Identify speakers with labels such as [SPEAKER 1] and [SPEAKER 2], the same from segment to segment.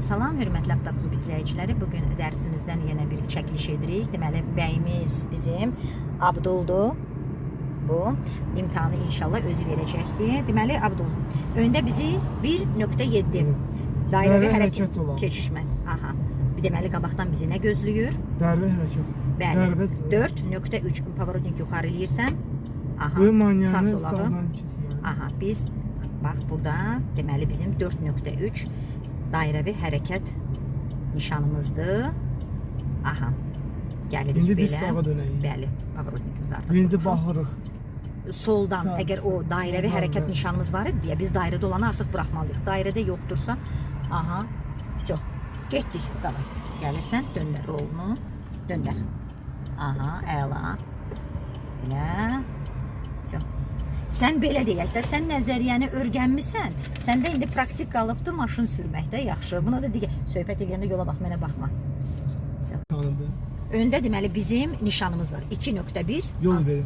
[SPEAKER 1] Salam, hörmətli Avtoklub izləyiciləri. Bugün dərsimizdən yenə bir çəkiliş edirik. Deməli, bəyimiz bizim Abduldur. Bu imtahanı inşallah özü verəcəkdir. Deməli, Abdul, öndə bizi 1.7 dairəvi hərəkət keçişməz. Aha. Deməli, qabaqdan bizi nə gözləyir?
[SPEAKER 2] Dairəvi hərəkət.
[SPEAKER 1] Bəli, 4.3 pavorotnik yuxarı eləyirsən. Aha, sağ zolağı. Aha, biz, bax burada, deməli, bizim 4.3 dairəvi hərəkət nişanımızdır. Aha, gəlirik belə.
[SPEAKER 2] İndi biz sağa dönəyik.
[SPEAKER 1] Bəli, pavorotnikimiz artıq.
[SPEAKER 2] Birinci baxırıq.
[SPEAKER 1] Soldan, əgər o dairəvi hərəkət nişanımız var idi deyə, biz dairədə olanı artıq buraxmalıyıq. Dairədə yoxdursa, aha, все, getdik, davay. Gəlirsən, döndər rolunu, döndər. Aha, əla. Elə, все. Sən belə deyək də, sən nəzəriyyəni öyrənmisən, səndə indi praktik qalıbdır maşın sürməkdə yaxşı. Buna da digər, söhbət eləyəndə yola bax, mənə baxma. Öndə deməli bizim nişanımız var. 2.1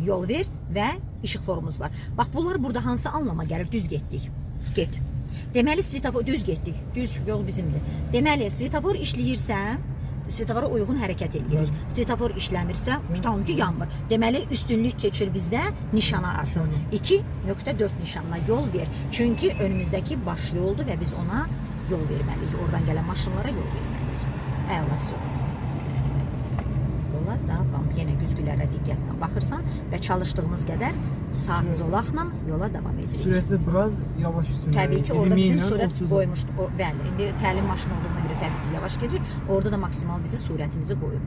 [SPEAKER 1] yol ver və işıq forumuz var. Bax, bunlar burada hansı anlama gəlir? Düz getdik. Get. Deməli, svetofor düz getdik. Düz yol bizimdir. Deməli, svetofor işləyirsə, svetofora uyğun hərəkət edirik. Svetofor işləmirsə, tutalım ki, yanmır. Deməli, üstünlük keçir bizdə nişana artıq. 2.4 nişanına yol ver. Çünki önümüzdəki baş yoldur və biz ona yol verməliyik. Oradan gələn maşınlara yol verməliyik. Əlası. Yola davam. Yenə güzgülərə diqqətlə baxırsan və çalışdığımız qədər sağ zolaqla yola davam edirik.
[SPEAKER 2] Sürəti biraz yavaş sürməliyik.
[SPEAKER 1] Təbii ki, orada bizim sürət qoymuşdur. Bəli, indi təlim maşını olduğuna görə təbii ki, yavaş gedir. Orada da maksimal bizi sürətimizi qoyur.